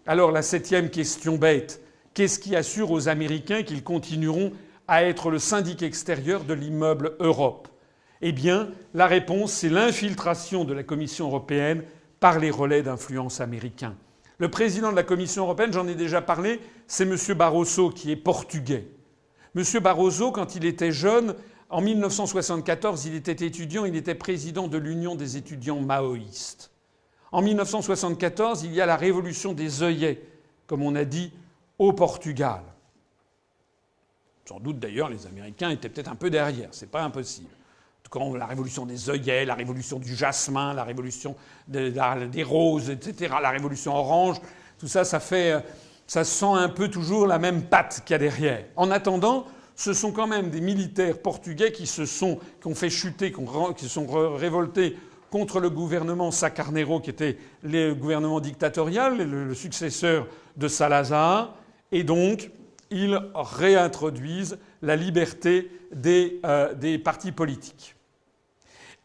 Alors la septième question bête, qu'est-ce qui assure aux Américains qu'ils continueront à être le syndic extérieur de l'immeuble Europe? Eh bien, la réponse, c'est l'infiltration de la Commission européenne par les relais d'influence américains. Le président de la Commission européenne, j'en ai déjà parlé, c'est M. Barroso qui est portugais. M. Barroso, quand il était jeune, en 1974, il était étudiant, il était président de l'Union des étudiants maoïstes. En 1974, il y a la révolution des œillets, comme on a dit, au Portugal. Sans doute d'ailleurs, les Américains étaient peut-être un peu derrière, c'est pas impossible. En tout cas, la révolution des œillets, la révolution du jasmin, la révolution des roses, etc., la révolution orange, tout ça, ça sent un peu toujours la même patte qu'il y a derrière. En attendant, ce sont quand même des militaires portugais qui ont fait chuter, qui sont révoltés contre le gouvernement Sá Carneiro, qui était le gouvernement dictatorial, le successeur de Salazar, et donc ils réintroduisent la liberté des partis politiques.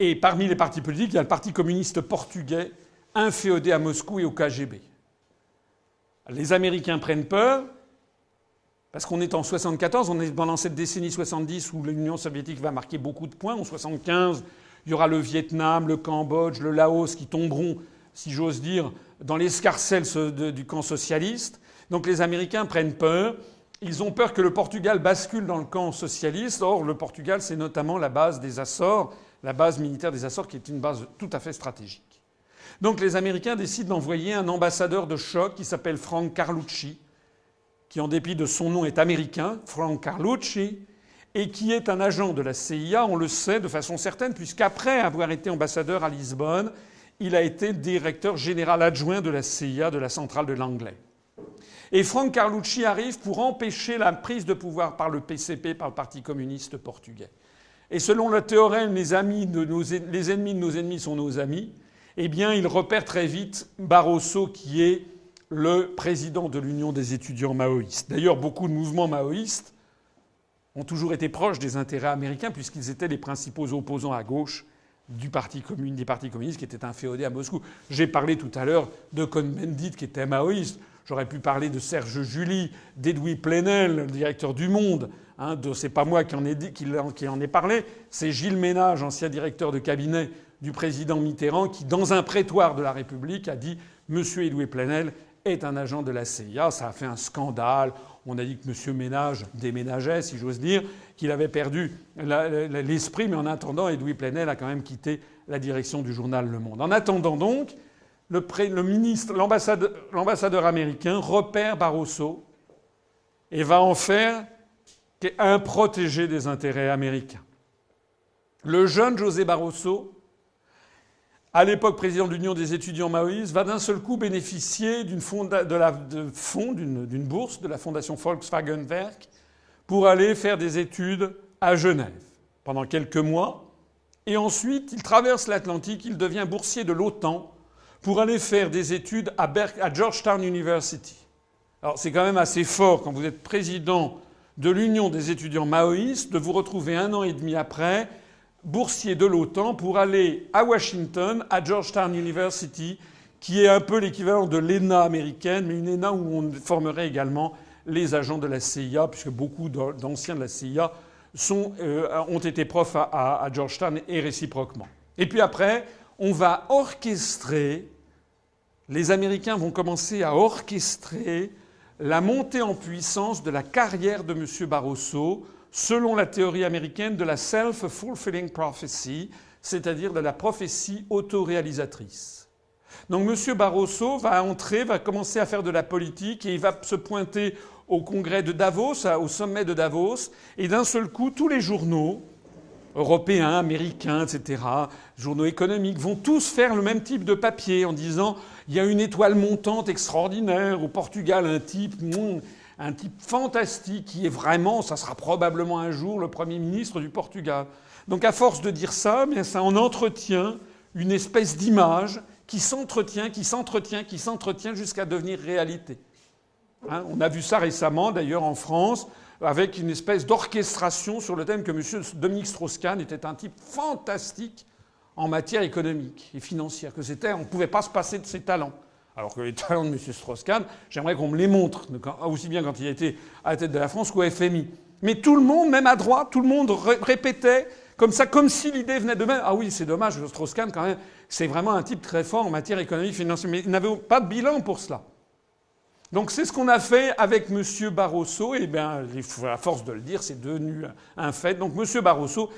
Et parmi les partis politiques, il y a le Parti communiste portugais, inféodé à Moscou et au KGB. Les Américains prennent peur, parce qu'on est en 74, on est pendant cette décennie 70 où l'Union soviétique va marquer beaucoup de points. En 75, il y aura le Vietnam, le Cambodge, le Laos qui tomberont, si j'ose dire, dans l'escarcelle du camp socialiste. Donc les Américains prennent peur. Ils ont peur que le Portugal bascule dans le camp socialiste. Or, le Portugal, c'est notamment la base des Açores, la base militaire des Açores, qui est une base tout à fait stratégique. Donc les Américains décident d'envoyer un ambassadeur de choc qui s'appelle Frank Carlucci, qui en dépit de son nom est américain, Frank Carlucci, et qui est un agent de la CIA, on le sait de façon certaine, puisqu'après avoir été ambassadeur à Lisbonne, il a été directeur général adjoint de la CIA, de la centrale de Langley. Et Frank Carlucci arrive pour empêcher la prise de pouvoir par le PCP, par le Parti communiste portugais. Et selon le théorème les ennemis de nos ennemis sont nos amis, eh bien il repère très vite Barroso qui est le président de l'Union des étudiants maoïstes. D'ailleurs, beaucoup de mouvements maoïstes ont toujours été proches des intérêts américains puisqu'ils étaient les principaux opposants à gauche des partis communistes qui étaient inféodés à Moscou. J'ai parlé tout à l'heure de Cohn-Bendit qui était maoïste. J'aurais pu parler de Serge July, d'Edoui Plenel, le directeur du Monde. C'est pas moi qui en ai parlé. C'est Gilles Ménage, ancien directeur de cabinet du président Mitterrand, qui, dans un prétoire de la République, a dit « Monsieur Edoui Plenel est un agent de la CIA ». Ça a fait un scandale. On a dit que M. Ménage déménageait, si j'ose dire, qu'il avait perdu l'esprit. Mais en attendant, Edoui Plenel a quand même quitté la direction du journal Le Monde. En attendant donc, l'ambassadeur américain repère Barroso et va en faire un protégé des intérêts américains. Le jeune José Barroso, à l'époque président de l'Union des étudiants maoïstes, va d'un seul coup bénéficier d'une bourse de la fondation Volkswagen Werk pour aller faire des études à Genève pendant quelques mois. Et ensuite, il traverse l'Atlantique, il devient boursier de l'OTAN pour aller faire des études à Georgetown University. Alors c'est quand même assez fort quand vous êtes président de l'Union des étudiants maoïstes de vous retrouver 1 an et demi après boursier de l'OTAN pour aller à Washington, à Georgetown University, qui est un peu l'équivalent de l'ENA américaine, mais une ENA où on formerait également les agents de la CIA, puisque beaucoup d'anciens de la CIA ont été profs à Georgetown et réciproquement. Et puis après, on va orchestrer, les Américains vont commencer à orchestrer la montée en puissance de la carrière de M. Barroso selon la théorie américaine de la self-fulfilling prophecy, c'est-à-dire de la prophétie autoréalisatrice. Donc M. Barroso va commencer à faire de la politique et il va se pointer au congrès de Davos, au sommet de Davos, et d'un seul coup, tous les journaux européens, américains, etc., journaux économiques, vont tous faire le même type de papier en disant « il y a une étoile montante extraordinaire au Portugal, un type fantastique qui est vraiment, ça sera probablement un jour le Premier ministre du Portugal ». Donc à force de dire ça, bien ça en entretient une espèce d'image qui s'entretient jusqu'à devenir réalité. Hein, on a vu ça récemment, d'ailleurs, en France, avec une espèce d'orchestration sur le thème que M. Dominique Strauss-Kahn était un type fantastique en matière économique et financière, que on ne pouvait pas se passer de ses talents. Alors que les talents de M. Strauss-Kahn, j'aimerais qu'on me les montre, aussi bien quand il était à la tête de la France qu'au FMI. Mais tout le monde, même à droite, tout le monde répétait comme ça, comme si l'idée venait de même. Ah oui, c'est dommage, Strauss-Kahn, quand même, c'est vraiment un type très fort en matière économique, financière. Mais il n'avait pas de bilan pour cela. Donc c'est ce qu'on a fait avec M. Barroso. Et bien, à force de le dire, c'est devenu un fait. Donc M. Barroso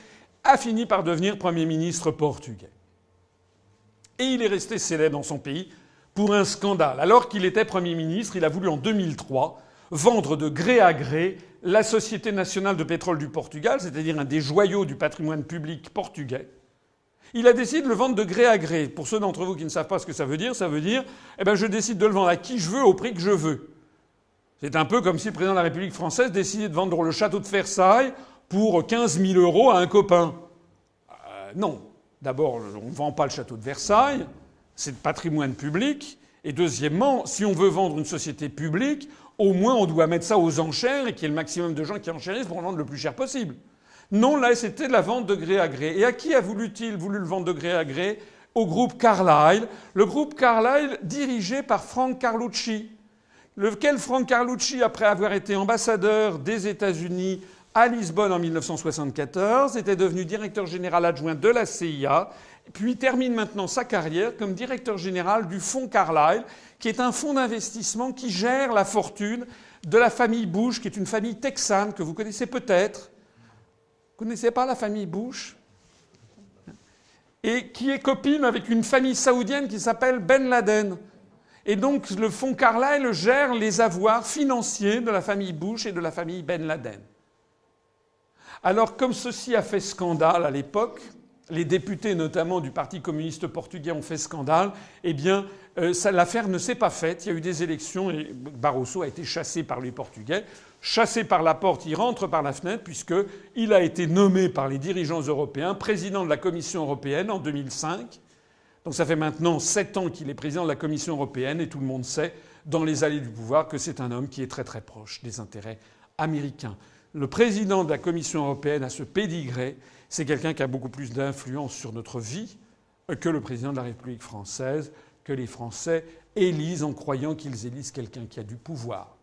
a fini par devenir Premier ministre portugais. Et il est resté célèbre dans son pays pour un scandale. Alors qu'il était Premier ministre, il a voulu en 2003 vendre de gré à gré la Société nationale de pétrole du Portugal, c'est-à-dire un des joyaux du patrimoine public portugais. Il a décidé de le vendre de gré à gré. Pour ceux d'entre vous qui ne savent pas ce que ça veut dire, je décide de le vendre à qui je veux, au prix que je veux. C'est un peu comme si le président de la République française décidait de vendre le château de Versailles pour 15 000 € à un copain. Non. D'abord, on ne vend pas le château de Versailles, c'est le patrimoine public. Et deuxièmement, si on veut vendre une société publique, au moins on doit mettre ça aux enchères et qu'il y ait le maximum de gens qui enchérissent pour le vendre le plus cher possible. Non, là, c'était de la vente de gré à gré. Et à qui a-t-il voulu le vendre de gré à gré ? Au groupe Carlyle. Le groupe Carlyle dirigé par Frank Carlucci. Lequel Frank Carlucci, après avoir été ambassadeur des États-Unis à Lisbonne en 1974, était devenu directeur général adjoint de la CIA, puis termine maintenant sa carrière comme directeur général du fonds Carlyle, qui est un fonds d'investissement qui gère la fortune de la famille Bush, qui est une famille texane que vous connaissez peut-être. Vous ne connaissez pas la famille Bush ? Et qui est copine avec une famille saoudienne qui s'appelle Ben Laden. Et donc le fonds Carlyle gère les avoirs financiers de la famille Bush et de la famille Ben Laden. Alors comme ceci a fait scandale à l'époque, les députés notamment du Parti communiste portugais ont fait scandale, eh bien l'affaire ne s'est pas faite. Il y a eu des élections et Barroso a été chassé par les Portugais. Chassé par la porte, il rentre par la fenêtre puisqu'il a été nommé par les dirigeants européens président de la Commission européenne en 2005. Donc ça fait maintenant 7 ans qu'il est président de la Commission européenne et tout le monde sait, dans les allées du pouvoir, que c'est un homme qui est très très proche des intérêts américains. Le président de la Commission européenne a ce pédigré. C'est quelqu'un qui a beaucoup plus d'influence sur notre vie que le président de la République française, que les Français élisent en croyant qu'ils élisent quelqu'un qui a du pouvoir.